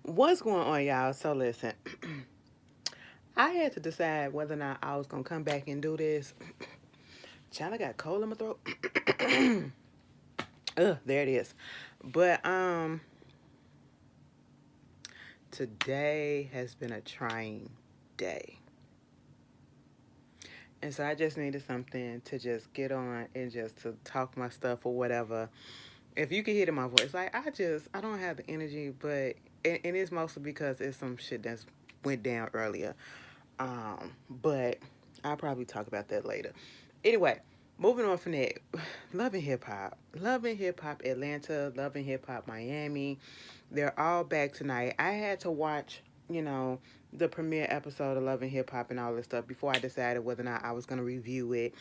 What's going on, y'all? So listen, I had to decide whether or not I was gonna come back and do this. Child, I got cold in my throat. Ugh, there it is. But today has been a trying day, and so I just needed something to just get on and just to talk my stuff or whatever. If you can hear it in my voice, like I don't have the energy, but and it's mostly because it's some shit that's went down earlier. But I'll probably talk about that later. Anyway, moving on from that, loving hip hop Atlanta, loving hip hop Miami. They're all back tonight. I had to watch, you know, the premiere episode of Loving Hip Hop and all this stuff before I decided whether or not I was going to review it.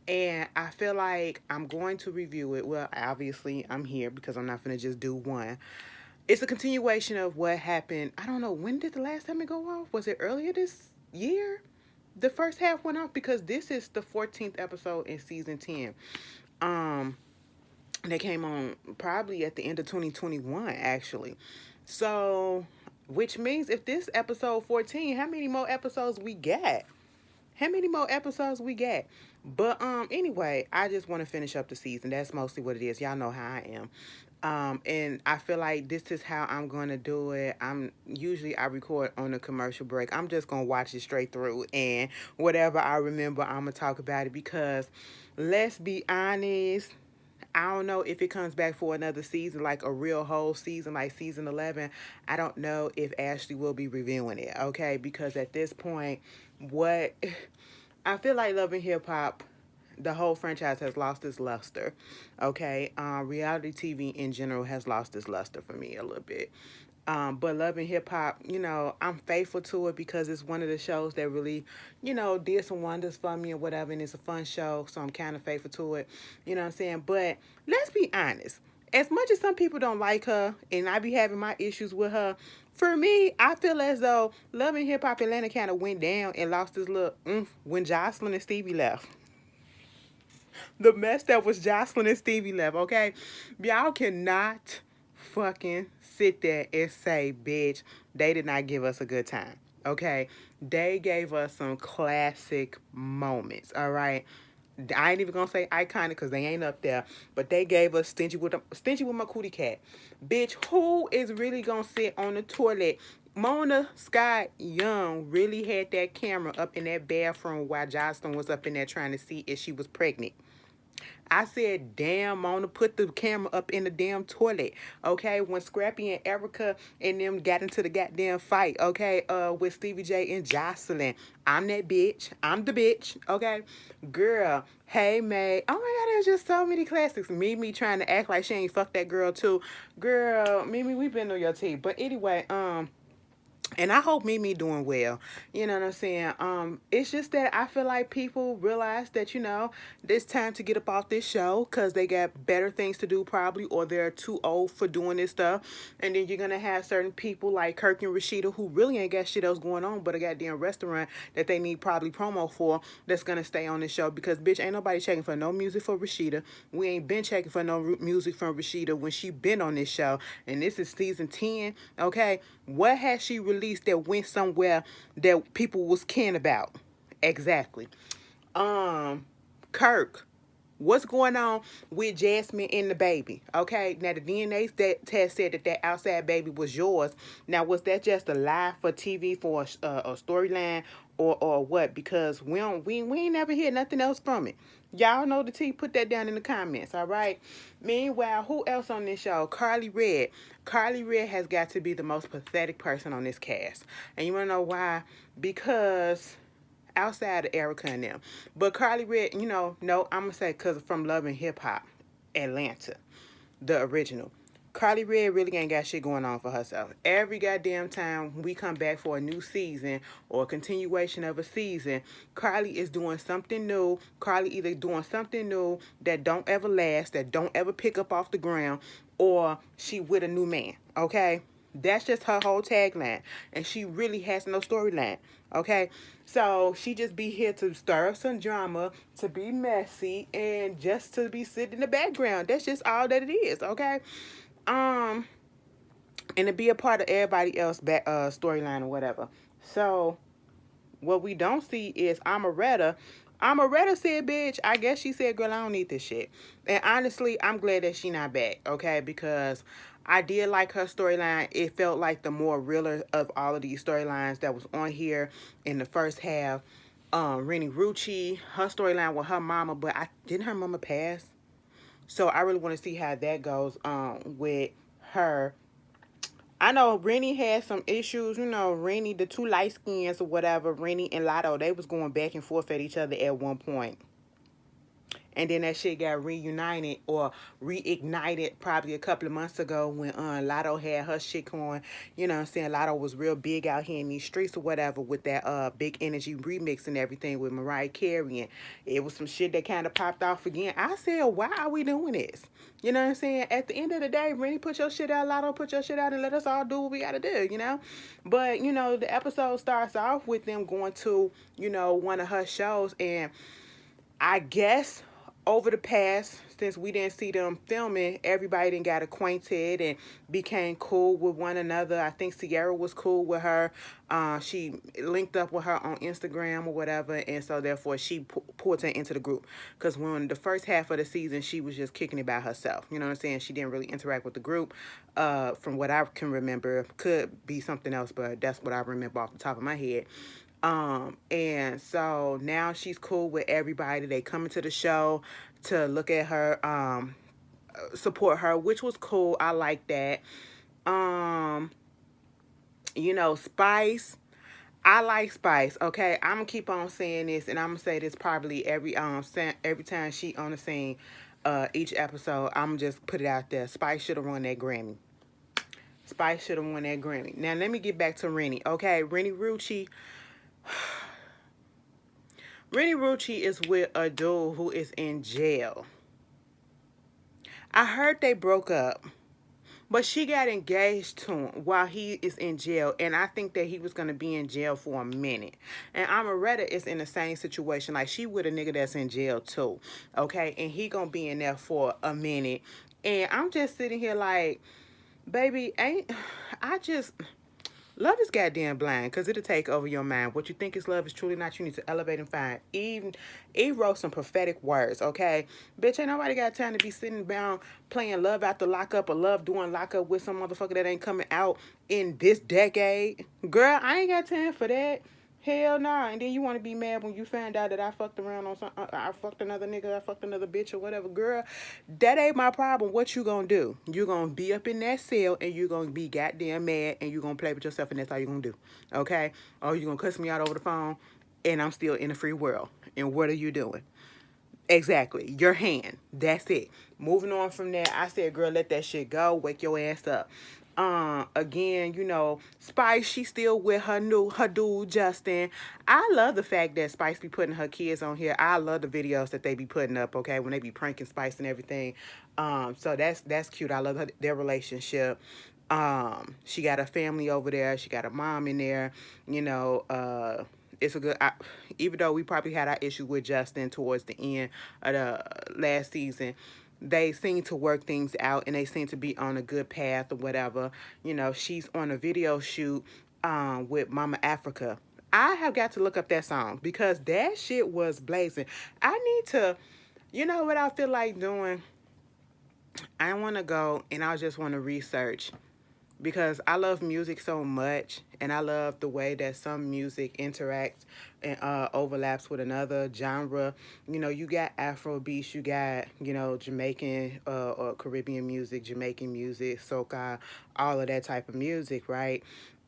And I feel like I'm going to review it. Well, obviously, I'm here because I'm not going to just do one. It's a continuation of what happened. I don't know, when did the last time it go off? Was it earlier this year? The first half went off because this is the 14th episode in season 10. Um, they came on probably at the end of 2021, actually. So, which means if this episode 14, how many more episodes we got? How many more episodes we got? But anyway, I just want to finish up the season. That's mostly what it is. Y'all know how I am. And I feel like this is how I'm gonna do it. I record on a commercial break. I'm just gonna watch it straight through, and whatever I remember, I'm gonna talk about it because let's be honest. I don't know if it comes back for another season, like a real whole season, like season 11. I don't know if Ashley will be reviewing it, okay? Because at this point, what I feel like Love and Hip Hop, the whole franchise has lost its luster, okay? Reality TV in general has lost its luster for me a little bit. But Love and Hip Hop, I'm faithful to it because it's one of the shows that really, did some wonders for me or whatever, and it's a fun show, so I'm kind of faithful to it. You know what I'm saying? But let's be honest. As much as some people don't like her, and I be having my issues with her, for me, I feel as though Love and Hip Hop Atlanta kind of went down and lost its little when Jocelyn and Stevie left. The mess that was Jocelyn and Stevie left, okay? Y'all cannot fucking sit there and say, bitch, they did not give us a good time, okay? They gave us some classic moments, all right? I ain't even gonna say iconic because they ain't up there, but they gave us stingy with my cootie cat. Bitch, who is really gonna sit on the toilet? Mona Scott Young really had that camera up in that bathroom while Jocelyn was up in there trying to see if she was pregnant. I said, damn, Mona, put the camera up in the damn toilet. Okay, when Scrappy and Erica and them got into the goddamn fight, okay, with Stevie J and Jocelyn. I'm that bitch. I'm the bitch. Okay. Girl, hey May. Oh my god, there's just so many classics. Mimi trying to act like she ain't fucked that girl too. Girl, Mimi, we been on your team. But anyway, and I hope Mimi doing well. You know what I'm saying? It's just that I feel like people realize that, it's time to get up off this show because they got better things to do probably, or they're too old for doing this stuff. And then you're gonna have certain people like Kirk and Rashida who really ain't got shit else going on but a goddamn restaurant that they need probably promo for that's gonna stay on this show because bitch ain't nobody checking for no music for Rashida. We ain't been checking for no music from Rashida when she been on this show. And this is season 10, okay? What has she released that went somewhere that people was caring about? Exactly. Kirk, what's going on with Jasmine and the baby? Okay, now the DNA test said that outside baby was yours. Now, was that just a lie for TV for a storyline or what? Because we ain't never hear nothing else from it. Y'all know the T. Put that down in the comments, all right? Meanwhile, who else on this show? Carly Red. Carly Red has got to be the most pathetic person on this cast. And you want to know why? Because outside of Erica and them. But Carly Red, no, I'm going to say because from Love and Hip Hop Atlanta, the original. Carly Red really ain't got shit going on for herself. Every goddamn time we come back for a new season or a continuation of a season, Carly is doing something new. Carly either doing something new that don't ever last, that don't ever pick up off the ground, or she with a new man, okay? That's just her whole tagline. And she really has no storyline, okay? So she just be here to stir up some drama, to be messy, and just to be sitting in the background. That's just all that it is, okay? Um, and to be a part of everybody else back storyline or whatever. So what we don't see is Amaretta. Amaretta said, bitch, I guess she said, girl, I don't need this shit. And honestly, I'm glad that she not back, okay? Because I did like her storyline. It felt like the more realer of all of these storylines that was on here in the first half. Renny Rucci, her storyline with her mama, but didn't her mama pass? So I really want to see how that goes with her. I know Renny had some issues. You know, Renny, the two light skins or whatever, Renny and Lotto, they was going back and forth at each other at one point. And then that shit got reunited or reignited probably a couple of months ago when Lotto had her shit going. You know what I'm saying? Lotto was real big out here in these streets or whatever with that Big Energy remix and everything with Mariah Carey. And it was some shit that kind of popped off again. I said, why are we doing this? You know what I'm saying? At the end of the day, Renny, put your shit out, Lotto, put your shit out, and let us all do what we got to do, you know? But, you know, the episode starts off with them going to, you know, one of her shows. And I guess over the past, since we didn't see them filming, everybody done got acquainted and became cool with one another. I think Sierra was cool with her. She linked up with her on Instagram or whatever, and so therefore she pulled her into the group. Because when the first half of the season, she was just kicking it by herself. You know what I'm saying? She didn't really interact with the group. From what I can remember, could be something else, but that's what I remember off the top of my head. And so now she's cool with everybody. They come into the show to look at her, support her, which was cool. I like that. You know, Spice. I like Spice. Okay, I'm gonna keep on saying this, and I'm gonna say this probably every time she on the scene, each episode. I'm just put it out there. Spice should have won that Grammy. Spice should have won that Grammy. Now let me get back to Renny. Okay, Renny Rucci. Renny Rucci is with a dude who is in jail. I heard they broke up, but she got engaged to him while he is in jail, and I think that he was going to be in jail for a minute. And Amaretta is in the same situation. Like, she with a nigga that's in jail too, okay? And he going to be in there for a minute. And I'm just sitting here like, baby, love is goddamn blind, because it'll take over your mind. What you think is love is truly not. You need to elevate and find. Eve wrote some prophetic words, okay? Bitch, ain't nobody got time to be sitting down playing love after lockup or love doing lockup with some motherfucker that ain't coming out in this decade. Girl, I ain't got time for that. Hell nah. And then you want to be mad when you find out that I fucked around on I fucked another nigga, I fucked another bitch or whatever. Girl, that ain't my problem. What you gonna do? You gonna be up in that cell and you gonna be goddamn mad and you gonna play with yourself, and that's all you gonna do. Okay? Or you gonna cuss me out over the phone and I'm still in the free world. And what are you doing? Exactly. Your hand. That's it. Moving on from there, I said, girl, let that shit go. Wake your ass up. Again, you know, Spice, she still with her dude Justin. I love the fact that Spice be putting her kids on here. I love the videos that they be putting up, okay, when they be pranking Spice and everything. So that's cute. I love their relationship. She got a family over there. She got a mom in there. You know, it's a good, even though we probably had our issue with Justin towards the end of the last season, they seem to work things out and they seem to be on a good path or whatever. You know, she's on a video shoot with Mama Africa. I have got to look up that song because that shit was blazing. I need to, you know what I feel like doing? I want to go and I just want to research, because I love music so much and I love the way that some music interacts and overlaps with another genre. You know, you got Afro beats, you got, you know, Jamaican or Caribbean music, Jamaican music, soca, all of that type of music, right?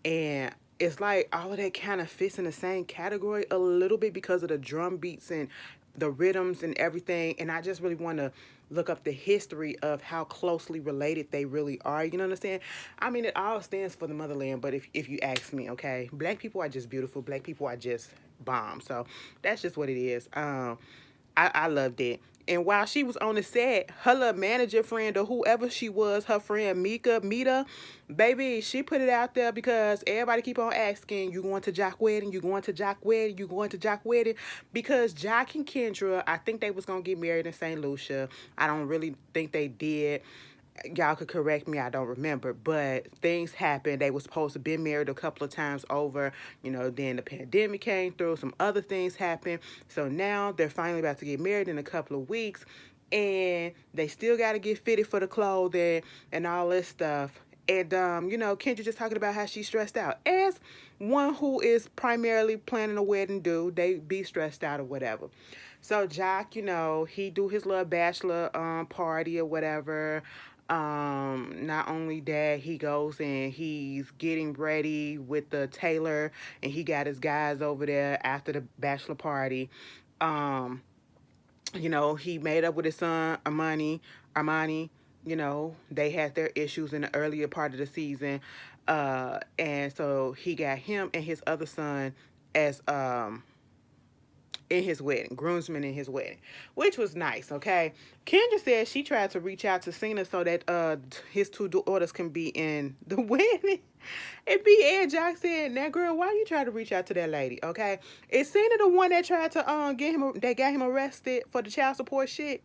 And it's like all of that kind of fits in the same category a little bit because of the drum beats and the rhythms and everything. And I just really want to look up the history of how closely related they really are. You know what I'm saying? I mean, it all stands for the motherland, but if you ask me, okay, black people are just beautiful. Black people are just bomb. So that's just what it is. I loved it. And while she was on the set, her little manager friend or whoever she was, her friend Mita, baby, she put it out there because everybody keep on asking, you going to Jock wedding? You going to Jock wedding? You going to Jock wedding? Because Jock and Kendra, I think they was going to get married in St. Lucia. I don't really think they did. Y'all could correct me, I don't remember, but things happened. They were supposed to be married a couple of times over, then the pandemic came through, some other things happened. So now they're finally about to get married in a couple of weeks, and they still got to get fitted for the clothing and all this stuff. And Kendra just talking about how she's stressed out. As one who is primarily planning a wedding dude, they be stressed out or whatever. So Jock, he do his little bachelor party or whatever. Not only that, he goes and he's getting ready with the tailor, and he got his guys over there after the bachelor party. Um, he made up with his son Armani. They had their issues in the earlier part of the season. And so he got him and his other son as in his wedding, groomsmen in his wedding, which was nice. Okay, Kendra said she tried to reach out to Cena so that his two daughters can be in the wedding. And B. Jock said, "Now, girl, why you try to reach out to that lady? Okay, is Cena the one that tried to that got him arrested for the child support shit?"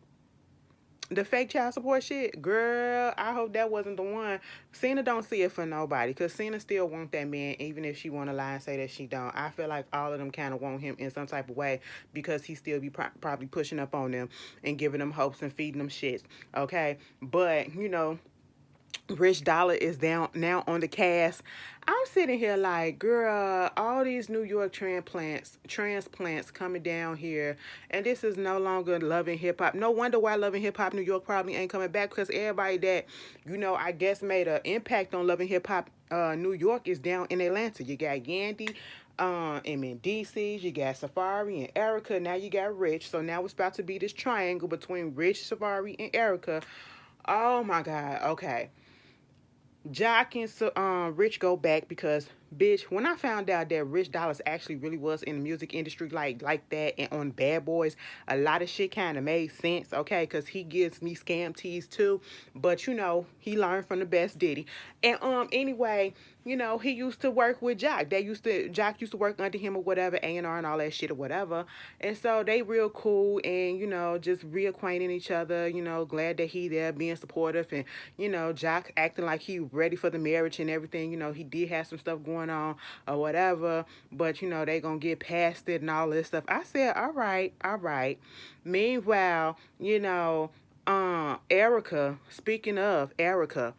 The fake child support shit, girl, I hope that wasn't the one. Cena don't see it for nobody, because Cena still want that man, even if she want to lie and say that she don't. I feel like all of them kind of want him in some type of way, because he still be probably pushing up on them and giving them hopes and feeding them shit. Okay, but Rich Dollar is down now on the cast. I'm sitting here like, girl, all these New York transplants coming down here, and this is no longer Love and Hip Hop. No wonder why Love and Hip Hop New York probably ain't coming back, because everybody that I guess made an impact on Love and Hip Hop New York is down in Atlanta. You got Yandy. And in DC's, you got Safaree and Erica. Now you got Rich. So now it's about to be this triangle between Rich, Safaree, and Erica. Oh my God. Okay. Jock and Rich go back because, bitch, when I found out that Rich Dollars actually really was in the music industry like that and on Bad Boys, a lot of shit kind of made sense, okay? Because he gives me scam teas too, but he learned from the best, did he? And anyway, he used to work with Jock. Jock used to work under him or whatever, A&R and all that shit or whatever. And so they real cool and just reacquainting each other. Glad that he there being supportive, and Jock acting like he ready for the marriage and everything. He did have some stuff going on or whatever, but they gonna get past it and all this stuff. I said, all right, all right. Meanwhile, Erica. Speaking of Erica.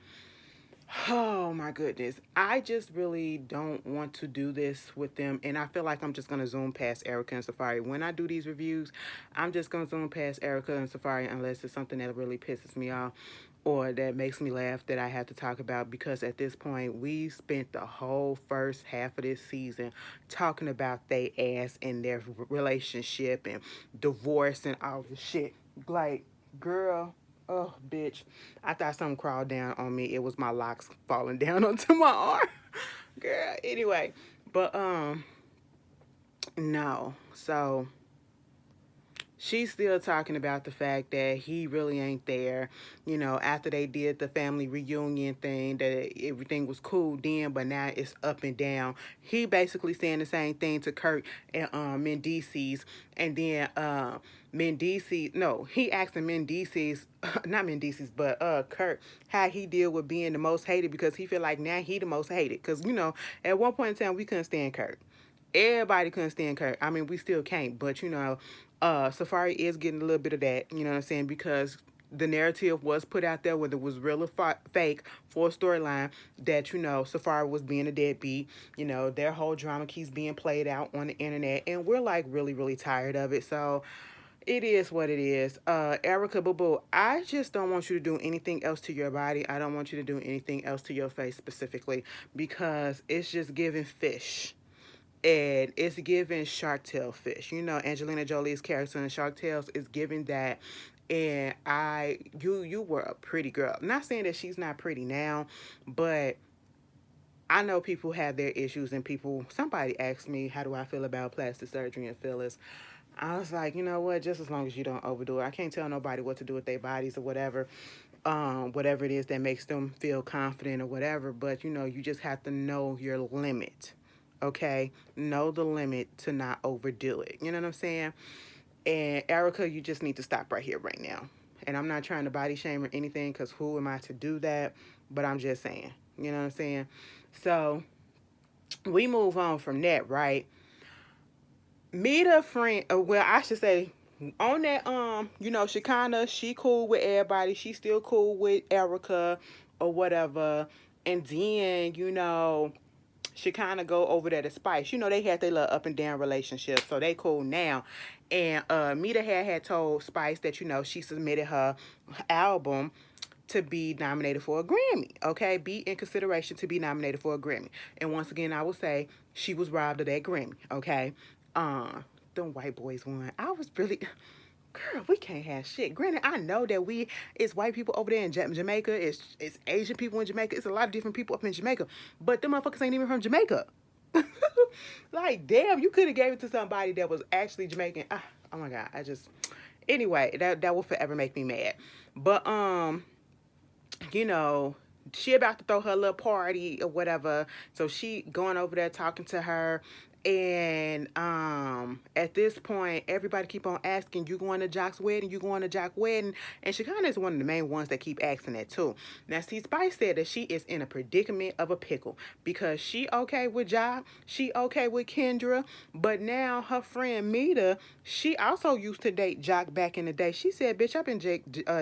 Oh my goodness. I just really don't want to do this with them. And I feel like I'm just going to zoom past Erica and Safaree. When I do these reviews, I'm just going to zoom past Erica and Safaree unless it's something that really pisses me off or that makes me laugh that I have to talk about, because at this point we spent the whole first half of this season talking about they ass and their relationship and divorce and all this shit. Like, girl, oh, bitch. I thought something crawled down on me. It was my locks falling down onto my arm. Girl, anyway. But, no. So, she's still talking about the fact that he really ain't there. After they did the family reunion thing, that everything was cool then, but now it's up and down. He basically saying the same thing to Kurt and Mendices, and then Mendices. No, he asking Mendices, not Mendices, but Kurt, how he deal with being the most hated, because he feel like now he the most hated. Because at one point in time we couldn't stand Kurt. Everybody couldn't stand Kurt. I mean, we still can't, but Safaree is getting a little bit of that, you know what I'm saying? Because the narrative was put out there, whether it was real or fake, for a storyline, that, Safaree was being a deadbeat. Their whole drama keeps being played out on the internet, and we're like really, really tired of it. So it is what it is. Erica Boo Boo, I just don't want you to do anything else to your body. I don't want you to do anything else to your face specifically, because it's just giving fish. And it's giving Shark Tale fish. Angelina Jolie's character in Shark Tales is giving that. And you were a pretty girl. I'm not saying that she's not pretty now, but I know people have their issues, and somebody asked me, how do I feel about plastic surgery and fillers? I was like, you know what, just as long as you don't overdo it. I can't tell nobody what to do with their bodies or whatever. Whatever it is that makes them feel confident or whatever. But, you just have to know your limit. Okay? Know the limit to not overdo it. You know what I'm saying? And Erica, you just need to stop right here, right now. and I'm not trying to body shame or anything, because who am I to do that? But I'm just saying, you know what I'm saying? So we move on from that, right? Meet a friend. Well, I should say on that. She cool with everybody. She still cool with Erica or whatever. And then she kind of go over there to Spice. They had their little up and down relationship, so they cool now. And Mita had told Spice that she submitted her album to be nominated for a Grammy. Okay, be in consideration to be nominated for a Grammy. And once again, I will say she was robbed of that Grammy. Okay, them white boys won. I was really. Girl, we can't have shit. Granted, I know that it's white people over there in Jamaica. It's Asian people in Jamaica. It's a lot of different people up in Jamaica. But them motherfuckers ain't even from Jamaica. Like, damn, you could have gave it to somebody that was actually Jamaican. Oh my God, anyway, that will forever make me mad. But you know, she about to throw her little party or whatever. So she going over there talking to her. And at this point, everybody keep on asking, you going to Jock's wedding? You going to Jock's wedding? And Shekinah is one of the main ones that keep asking that too. Now, see, Spice said that she is in a predicament of a pickle because she okay with Jock, she okay with Kendra, but now her friend Mita, she also used to date Jock back in the day. She said, bitch, I've been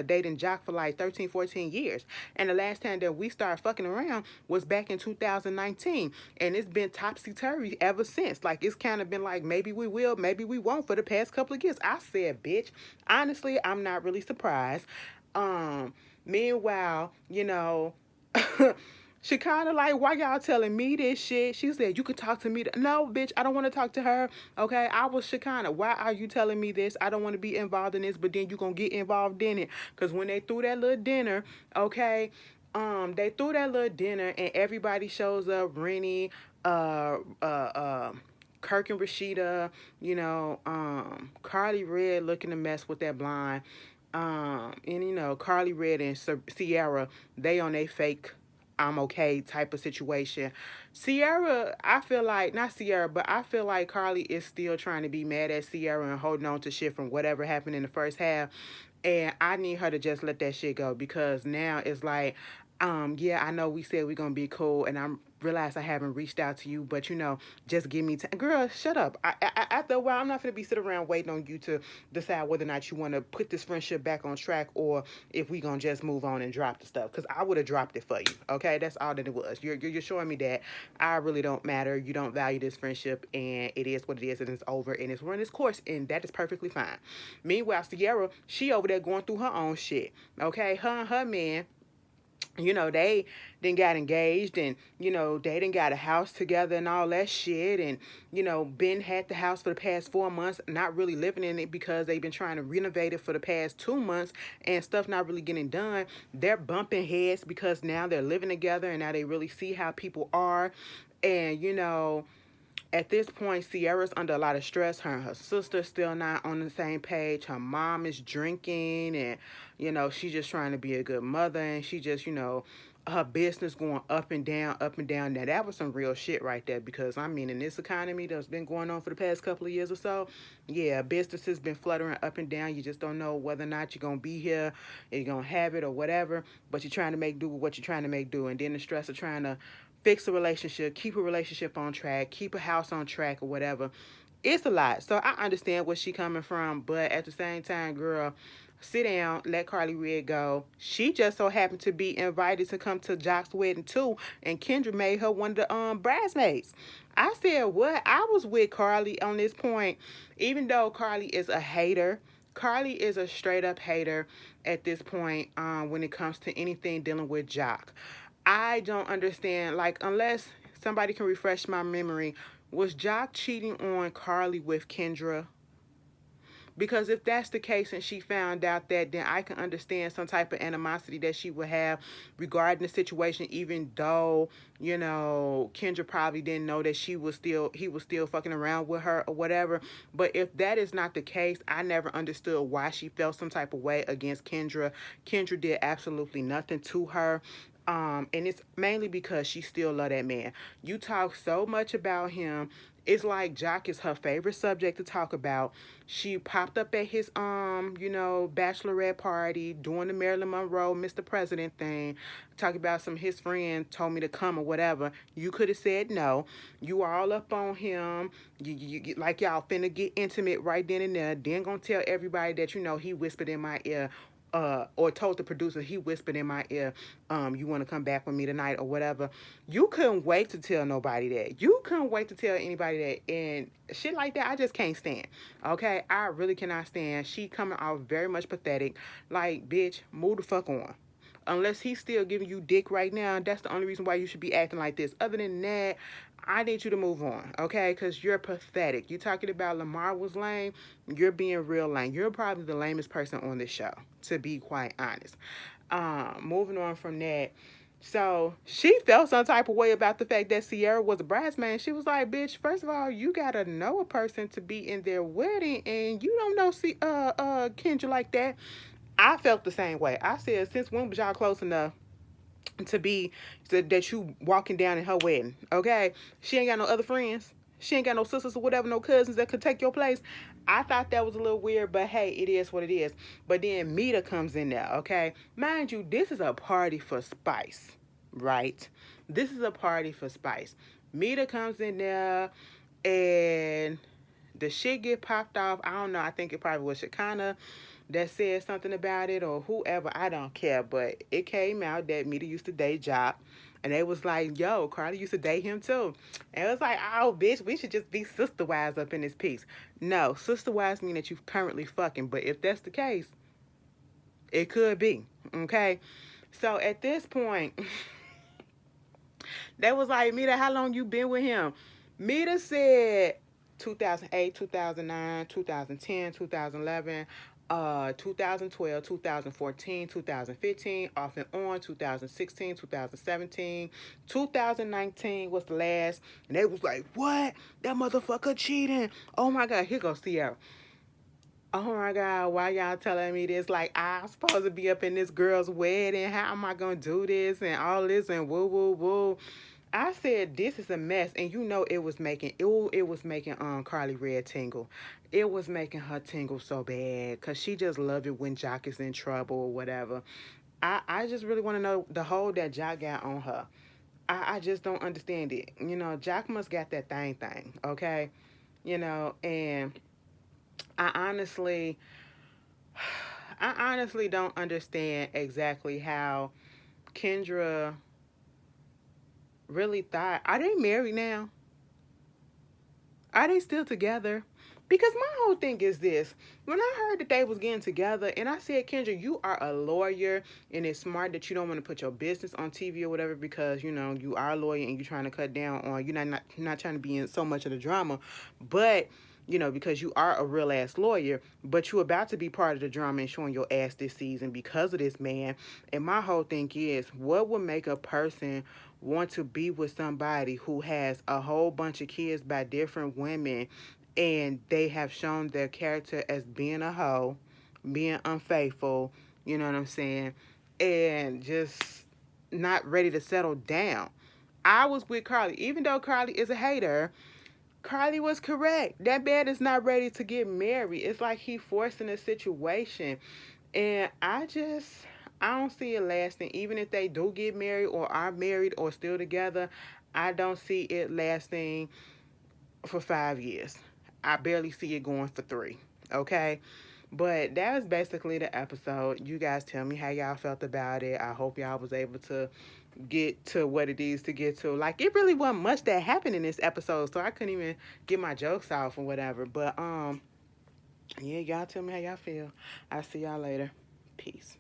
dating Jock for like 13, 14 years. And the last time that we started fucking around was back in 2019. And it's been topsy-turvy ever since. Like, it's kind of been like, maybe we will, maybe we won't for the past couple of years. I said, bitch, honestly, I'm not really surprised. Meanwhile, she kind of like, why y'all telling me this shit? She said, you could talk to me. No, bitch, I don't want to talk to her. Okay, I was Shekinah. Why are you telling me this? I don't want to be involved in this, but then you going to get involved in it. Because when they threw that little dinner, okay, they threw that little dinner and everybody shows up. Renny, Kirk and Rashida, Carly Red looking a mess with that blonde. And Carly Red and Sierra, they on a fake I'm okay type of situation. Sierra, I feel like, not Sierra, but I feel like Carly is still trying to be mad at Sierra and holding on to shit from whatever happened in the first half. And I need her to just let that shit go because now it's like, yeah, I know we said we're gonna be cool, and I realize I haven't reached out to you, but just give me time. Girl, shut up. After a while, I'm not gonna be sitting around waiting on you to decide whether or not you want to put this friendship back on track or if we gonna just move on and drop the stuff. Because I would have dropped it for you. Okay, that's all that it was. You're showing me that I really don't matter. You don't value this friendship, and it is what it is, and it's over, and it's run its course, and that is perfectly fine. Meanwhile, Sierra, she over there going through her own shit. Okay, her and her man, they then got engaged and, they done got a house together and all that shit. And, Ben had the house for the past 4 months, not really living in it because they've been trying to renovate it for the past 2 months and stuff not really getting done. They're bumping heads because now they're living together and now they really see how people are. And, at this point, Sierra's under a lot of stress. Her and her sister still not on the same page. Her mom is drinking and, she's just trying to be a good mother. And she just, her business going up and down, up and down. Now, that was some real shit right there because, in this economy that's been going on for the past couple of years or so, yeah, business has been fluttering up and down. You just don't know whether or not you're going to be here, you're going to have it or whatever, but you're trying to make do with what you're trying to make do. And then the stress of trying to fix a relationship, keep a relationship on track, keep a house on track or whatever. It's a lot. So I understand where she coming from, but at the same time, girl, sit down, let Carly Red go. She just so happened to be invited to come to Jock's wedding too, and Kendra made her one of the bridesmaids. I said, what? I was with Carly on this point, even though Carly is a hater. Carly is a straight up hater at this point when it comes to anything dealing with Jock. I don't understand, like, unless somebody can refresh my memory, was Jock cheating on Carly with Kendra? Because if that's the case and she found out that, then I can understand some type of animosity that she would have regarding the situation, even though, Kendra probably didn't know that he was still fucking around with her or whatever. But if that is not the case, I never understood why she felt some type of way against Kendra. Kendra did absolutely nothing to her. And it's mainly because she still love that man. You talk so much about him. It's like Jock is her favorite subject to talk about. She popped up at his bachelorette party doing the Marilyn Monroe Mr. President thing, talking about some his friend told me to come or whatever. You could have said no. You all up on him. Like y'all finna get intimate right then and there. Then gonna tell everybody that he whispered in my ear, or told the producer, he whispered in my ear, you want to come back with me tonight or whatever. You couldn't wait to tell nobody that. You couldn't wait to tell anybody that. And shit like that, I just can't stand. Okay? I really cannot stand. She coming off very much pathetic. Like, bitch, move the fuck on. Unless he's still giving you dick right now, that's the only reason why you should be acting like this. Other than that, I need you to move on, okay? Because you're pathetic. You talking about Lamar was lame, you're being real lame. You're probably the lamest person on this show, to be quite honest. Moving on from that. So she felt some type of way about the fact that Sierra was a bridesmaid. She was like, bitch, first of all, you gotta know a person to be in their wedding, and you don't know Kendra like that. I felt the same way. I said, since when was y'all close enough to be that you walking down in her wedding? Okay, she ain't got no other friends. She ain't got no sisters or whatever, no cousins that could take your place. I thought that was a little weird, but hey, it is what it is. But then Mita comes in there, okay? Mind you, this is a party for Spice, right? This is a party for Spice. Mita comes in there, and the shit get popped off. I don't know. I think it probably was Shekinah that said something about it, or whoever. I don't care. But it came out that Mita used to date Jock. And they was like, yo, Carly used to date him too. And it was like, oh, bitch, we should just be sister wives up in this piece. No, sister wives mean that you currently fucking. But if that's the case, it could be. Okay? So at this point, they was like, Mita, how long you been with him? Mita said 2008, 2009, 2010, 2011, 2012, 2014, 2015, off and on, 2016, 2017, 2019 was the last. And they was like, what? That motherfucker cheating. Oh my God, here goes Sierra. Oh my God, why y'all telling me this? Like, I'm supposed to be up in this girl's wedding. How am I going to do this and all this and woo, woo, woo. I said this is a mess, and it was making Carly Red tingle. It was making her tingle so bad because she just loved it when Jock is in trouble or whatever. I just really want to know the hold that Jock got on her. I just don't understand it. Jock must got that thing, okay? And I honestly, I honestly don't understand exactly how Kendra really thought, are they married now? Are they still together? Because my whole thing is this. When I heard that they was getting together, and I said, Kendra, you are a lawyer, and it's smart that you don't want to put your business on TV or whatever because, you are a lawyer and you're trying to cut down on, you're not trying to be in so much of the drama. But, because you are a real ass lawyer, but you're about to be part of the drama and showing your ass this season because of this man. And my whole thing is, what would make a person want to be with somebody who has a whole bunch of kids by different women, and they have shown their character as being a hoe, being unfaithful, you know what I'm saying, and just not ready to settle down? I was with Carly. Even though Carly is a hater, Carly was correct. That man is not ready to get married. It's like he forcing a situation. And I don't see it lasting. Even if they do get married or are married or still together, I don't see it lasting for 5 years. I barely see it going for 3. Okay? But that was basically the episode. You guys tell me how y'all felt about it. I hope y'all was able to get to what it is to get to. Like, it really wasn't much that happened in this episode, so I couldn't even get my jokes off or whatever. But yeah, y'all tell me how y'all feel. I'll see y'all later. Peace.